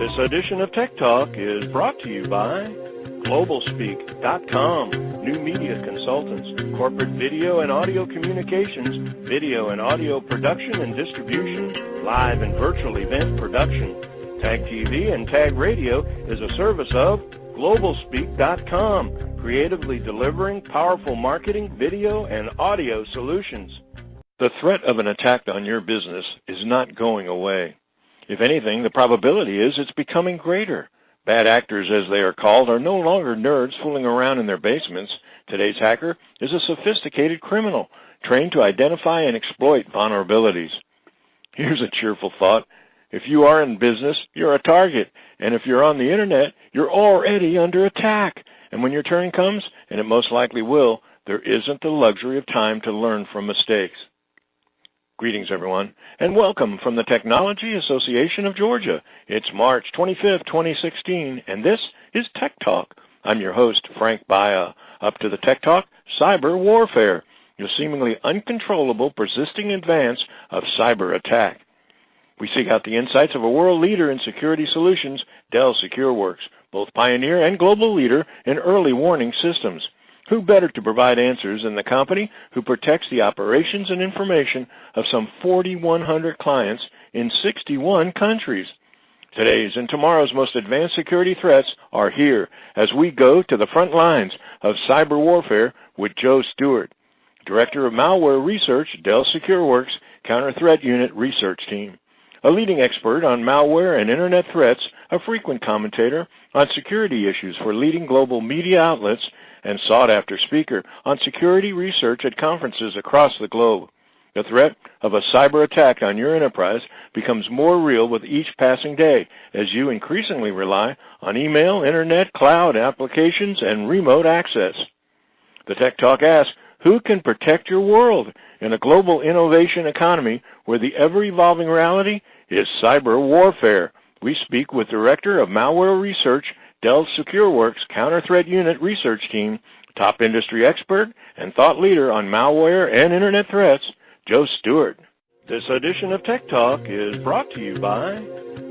This edition of Tech Talk is brought to you by GlobalSpeak.com, new media consultants, corporate video and audio communications, video and audio production and distribution, live and virtual event production. Tag TV and Tag Radio is a service of GlobalSpeak.com, creatively delivering powerful marketing, video, and audio solutions. The threat of an attack on your business is not going away. If anything, the probability is it's becoming greater. Bad actors, as they are called, are no longer nerds fooling around in their basements. Today's hacker is a sophisticated criminal trained to identify and exploit vulnerabilities. Here's a cheerful thought. If you are in business, you're a target. And if you're on the Internet, you're already under attack. And when your turn comes, and it most likely will, there isn't the luxury of time to learn from mistakes. Greetings, everyone, and welcome from the Technology Association of Georgia. It's March 25th, 2016, and this is Tech Talk. I'm your host, Frank Baia. Up to the Tech Talk, cyber warfare, the seemingly uncontrollable, persisting advance of cyber attack. We seek out the insights of a world leader in security solutions, Dell SecureWorks, both pioneer and global leader in early warning systems. Who better to provide answers than the company who protects the operations and information of some 4,100 clients in 61 countries? Today's and tomorrow's most advanced security threats are here as we go to the front lines of cyber warfare with Joe Stewart, Director of Malware Research, Dell SecureWorks Counter Threat Unit Research Team. A leading expert on malware and Internet threats, a frequent commentator on security issues for leading global media outlets, and sought-after speaker on security research at conferences across the globe. The threat of a cyber attack on your enterprise becomes more real with each passing day as you increasingly rely on email, Internet, cloud applications, and remote access. The Tech Talk asks, who can protect your world in a global innovation economy where the ever-evolving reality is cyber warfare? We speak with Director of Malware Research, Dell SecureWorks Counter Threat Unit Research Team, top industry expert and thought leader on malware and Internet threats, Joe Stewart. This edition of Tech Talk is brought to you by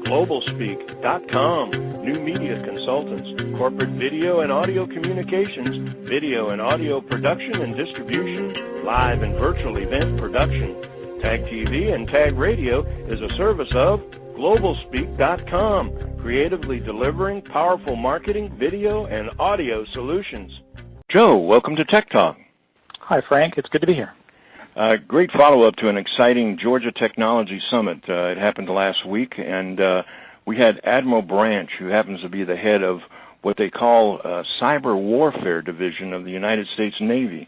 GlobalSpeak.com, new media consultants, corporate video and audio communications, video and audio production and distribution, live and virtual event production. Tag TV and Tag Radio is a service of GlobalSpeak.com, creatively delivering powerful marketing, video, and audio solutions. Joe, welcome to Tech Talk. Hi, Frank. It's good to be here. Great follow-up to an exciting Georgia Technology Summit. It happened last week, and we had Admiral Branch, who happens to be the head of what they call Cyber Warfare Division of the United States Navy.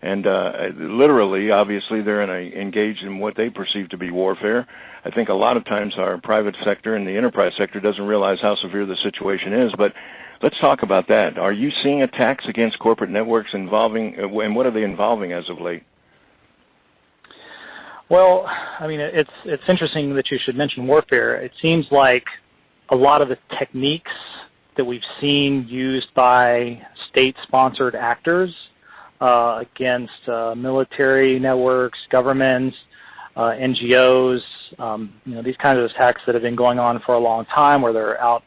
And literally, obviously, they're engaged in what they perceive to be warfare. I think a lot of times our private sector and the enterprise sector doesn't realize how severe the situation is. But let's talk about that. Are you seeing attacks against corporate networks involving, and what are they involving as of late? Well, I mean, it's interesting that you should mention warfare. It seems like a lot of the techniques that we've seen used by state-sponsored actors against military networks, governments, NGOs, these kinds of attacks that have been going on for a long time, where they're out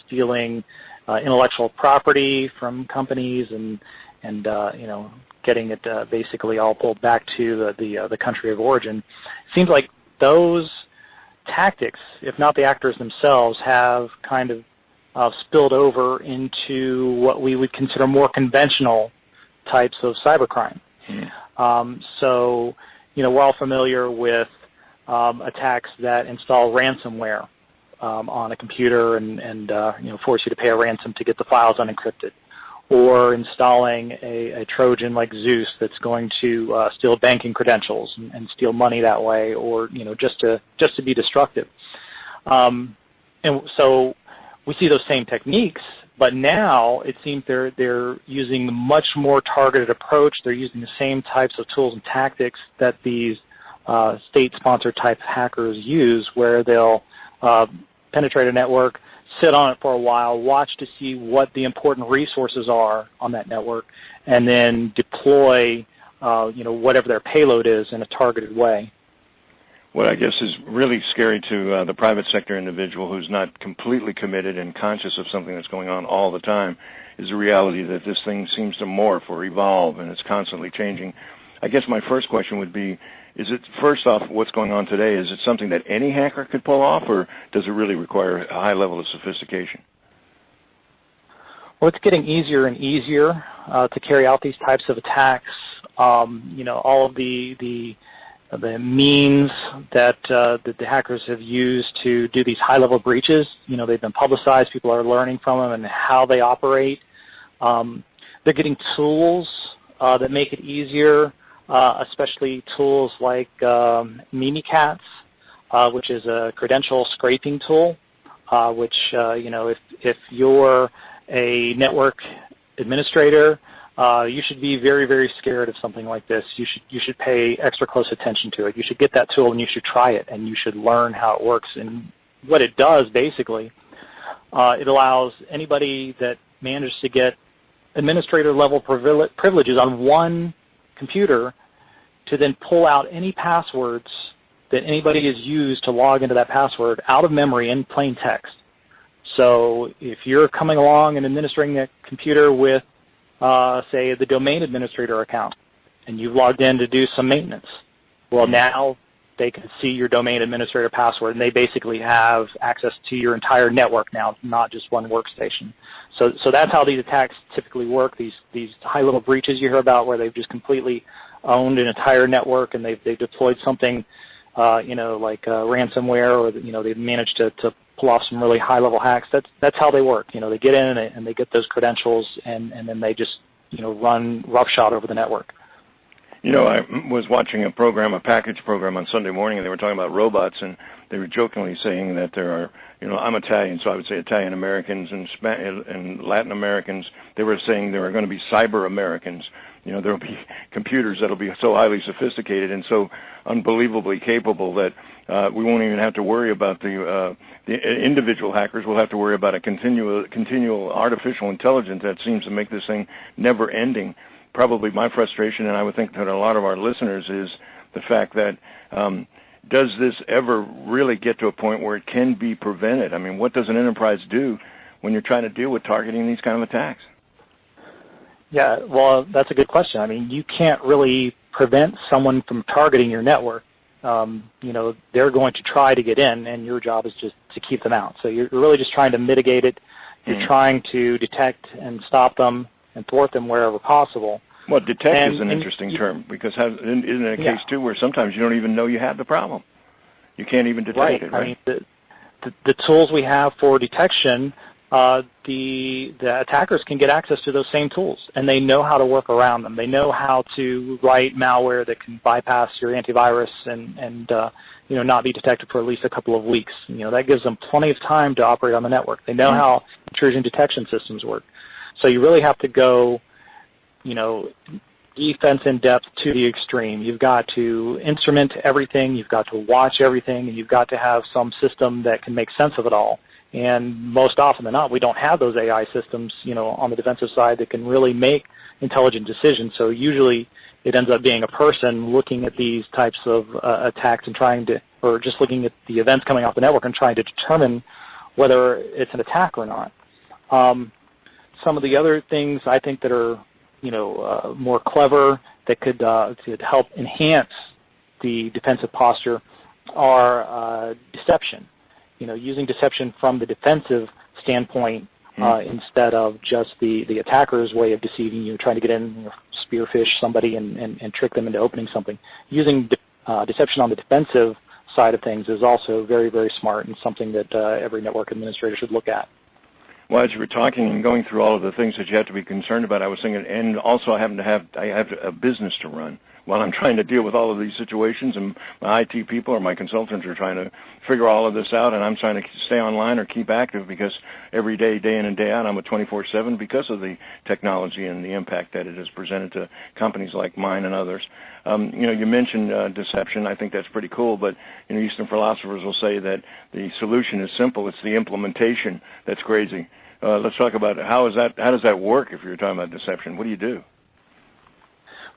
stealing intellectual property from companies and getting it basically all pulled back to the country of origin. It seems like those tactics, if not the actors themselves, have kind of spilled over into what we would consider more conventional types of cybercrime. So, we're all familiar with attacks that install ransomware on a computer and force you to pay a ransom to get the files unencrypted, or installing a Trojan like Zeus that's going to steal banking credentials and steal money that way, or just to be destructive. And so we see those same techniques. But now it seems they're using a much more targeted approach. They're using the same types of tools and tactics that these state-sponsored type hackers use, where they'll penetrate a network, sit on it for a while, watch to see what the important resources are on that network, and then deploy whatever their payload is in a targeted way. What I guess is really scary to the private sector individual who's not completely committed and conscious of something that's going on all the time is the reality that this thing seems to morph or evolve, and it's constantly changing. I guess my first question would be, is it, first off, what's going on today, is it something that any hacker could pull off, or does it really require a high level of sophistication? Well, it's getting easier and easier to carry out these types of attacks. All of the means that the hackers have used to do these high-level breaches, they've been publicized. People are learning from them and how they operate. They're getting tools that make it easier, especially tools like Mimikatz, which is a credential scraping tool, which, if you're a network administrator, you should be very, very scared of something like this. You should pay extra close attention to it. You should get that tool and you should try it and you should learn how it works. And what it does, basically, it allows anybody that manages to get administrator-level privileges on one computer to then pull out any passwords that anybody has used to log into that password out of memory in plain text. So if you're coming along and administering that computer with, say, the domain administrator account, and you've logged in to do some maintenance, well, now they can see your domain administrator password, and they basically have access to your entire network now, not just one workstation. So that's how these attacks typically work, these high-level breaches you hear about where they've just completely owned an entire network and they've deployed something, like ransomware, or, they've managed to pull off some really high-level hacks. That's how they work. They get in and they get those credentials and then they just, run roughshod over the network. I was watching a package program on Sunday morning, and they were talking about robots, and they were jokingly saying that there are, I'm Italian, so I would say Italian Americans and Latin Americans. They were saying there are going to be cyber Americans. There will be computers that will be so highly sophisticated and so unbelievably capable that we won't even have to worry about the individual hackers. We'll have to worry about a continual artificial intelligence that seems to make this thing never-ending. Probably my frustration, and I would think that a lot of our listeners, is the fact that does this ever really get to a point where it can be prevented? I mean, what does an enterprise do when you're trying to deal with targeting these kind of attacks? Yeah, well, that's a good question. I mean, you can't really prevent someone from targeting your network. They're going to try to get in, and your job is just to keep them out. So you're really just trying to mitigate it. You're trying to detect and stop them and thwart them wherever possible. Well, detect is an interesting term, because isn't it a case, too, where sometimes you don't even know you have the problem? You can't even detect it, right? I mean, the tools we have for detection, the attackers can get access to those same tools, and they know how to work around them. They know how to write malware that can bypass your antivirus and not be detected for at least a couple of weeks. That gives them plenty of time to operate on the network. They know how intrusion detection systems work. So you really have to go, defense in depth to the extreme. You've got to instrument everything, you've got to watch everything, and you've got to have some system that can make sense of it all. And most often than not, we don't have those AI systems, on the defensive side that can really make intelligent decisions. So usually it ends up being a person looking at these types of attacks and or just looking at the events coming off the network and trying to determine whether it's an attack or not. Some of the other things I think that are, more clever that could help enhance the defensive posture are deception. Using deception from the defensive standpoint instead of just the attacker's way of deceiving you, trying to get in, spearfish somebody and trick them into opening something. Using deception on the defensive side of things is also very, very smart and something that every network administrator should look at. Well, as you were talking and going through all of the things that you have to be concerned about, I was thinking, and also I have a business to run while I'm trying to deal with all of these situations, and my IT people or my consultants are trying to figure all of this out, and I'm trying to stay online or keep active because every day, day in and day out, I'm a 24/7 because of the technology and the impact that it has presented to companies like mine and others. You mentioned deception. I think that's pretty cool, but Eastern philosophers will say that the solution is simple. It's the implementation that's crazy. Let's talk about how does that work if you're talking about deception? What do you do?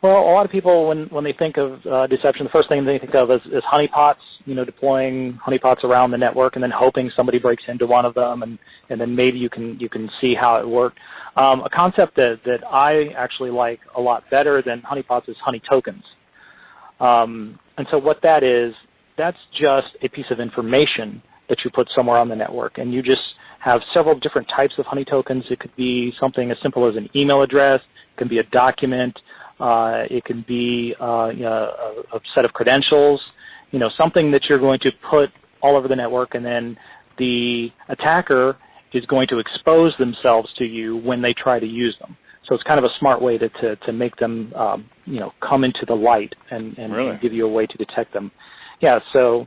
Well, a lot of people, when they think of deception, the first thing they think of is honeypots, deploying honeypots around the network and then hoping somebody breaks into one of them, and then maybe you can see how it worked. A concept that I actually like a lot better than honeypots is honey tokens. And so what that is, that's just a piece of information that you put somewhere on the network, and you just have several different types of honey tokens. It could be something as simple as an email address, it can be a document, it can be a set of credentials, something that you're going to put all over the network, and then the attacker is going to expose themselves to you when they try to use them. So it's kind of a smart way to make them, come into the light and really? give you a way to detect them. Yeah, so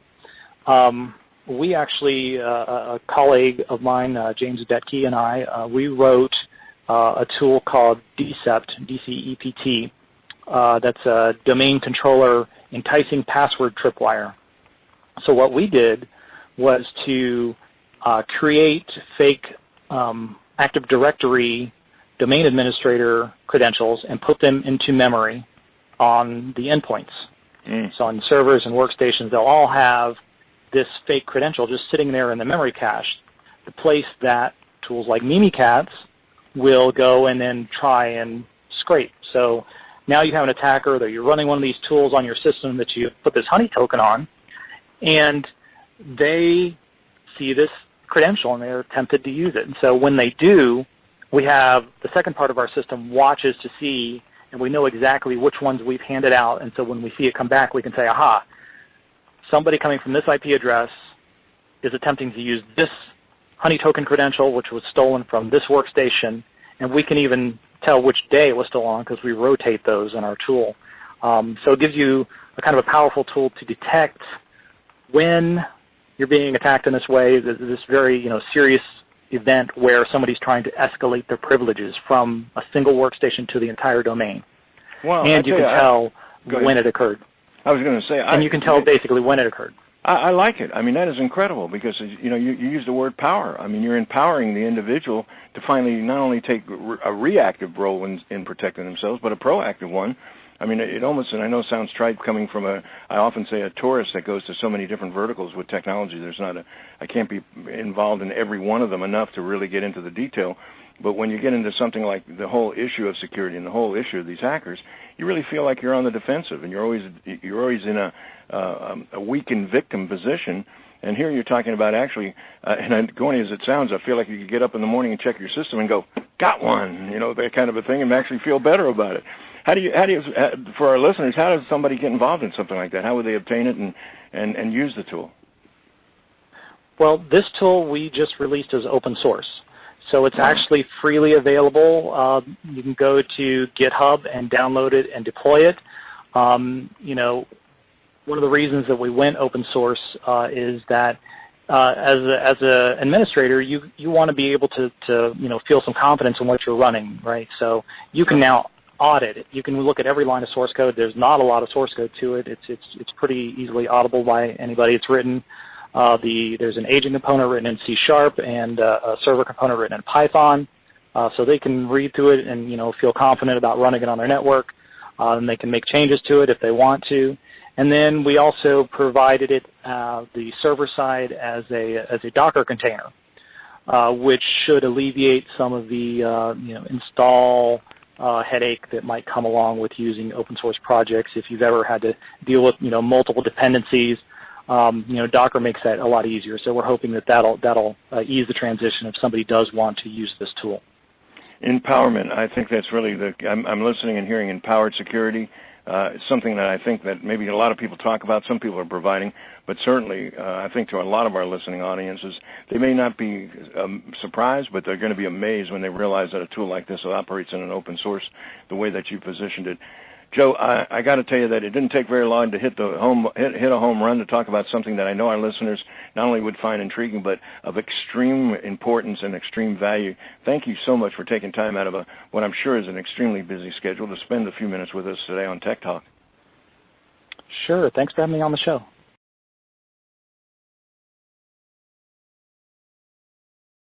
we actually, a colleague of mine, James Betke, and I, we wrote a tool called DCEPT, D-C-E-P-T. That's a domain controller enticing password tripwire. So what we did was to create fake Active Directory domain administrator credentials and put them into memory on the endpoints. So on servers and workstations, they'll all have this fake credential just sitting there in the memory cache, the place that tools like Mimikatz will go and then try and scrape. So now you have an attacker that you're running one of these tools on your system that you put this honey token on, and they see this credential and they're tempted to use it. And so when they do, we have the second part of our system watches to see, and we know exactly which ones we've handed out. And so when we see it come back, we can say, aha, somebody coming from this IP address is attempting to use this honey token credential, which was stolen from this workstation, and we can even tell which day it was stolen because we rotate those in our tool. So it gives you a kind of a powerful tool to detect when you're being attacked in this way, this very serious event where somebody's trying to escalate their privileges from a single workstation to the entire domain. Well, and you can tell when it occurred. I was going to say, and you can tell basically when it occurred. I like it. I mean, that is incredible because you use the word power. I mean, you're empowering the individual to finally not only take a reactive role in protecting themselves, but a proactive one. I mean, it almost, and I know it sounds trite coming from I often say a tourist that goes to so many different verticals with technology. I can't be involved in every one of them enough to really get into the detail. But when you get into something like the whole issue of security and the whole issue of these hackers, you really feel like you're on the defensive, and you're always in a weakened victim position. And here you're talking about actually, and going as it sounds, I feel like you could get up in the morning and check your system and go, got one, that kind of a thing, and actually feel better about it. How do you, for our listeners, how does somebody get involved in something like that? How would they obtain it and use the tool? Well, this tool we just released as open source. So it's actually freely available. You can go to GitHub and download it and deploy it. One of the reasons that we went open source is that as an administrator, you want to be able to feel some confidence in what you're running, right? So you can now audit it. You can look at every line of source code. There's not a lot of source code to it. It's pretty easily auditable by anybody. It's written. There's an agent component written in C# and a server component written in Python, so they can read through it and feel confident about running it on their network, and they can make changes to it if they want to. And then we also provided it the server side as a Docker container, which should alleviate some of the install headache that might come along with using open source projects. If you've ever had to deal with multiple dependencies, Docker makes that a lot easier. So we're hoping that'll ease the transition if somebody does want to use this tool. Empowerment. I think that's really I'm listening and hearing empowered security. It's something that I think that maybe a lot of people talk about, some people are providing, but certainly I think to a lot of our listening audiences, they may not be surprised, but they're going to be amazed when they realize that a tool like this operates in an open source the way that you positioned it. Joe, I got to tell you that it didn't take very long to hit a home run to talk about something that I know our listeners not only would find intriguing, but of extreme importance and extreme value. Thank you so much for taking time out of what I'm sure is an extremely busy schedule to spend a few minutes with us today on Tech Talk. Sure. Thanks for having me on the show.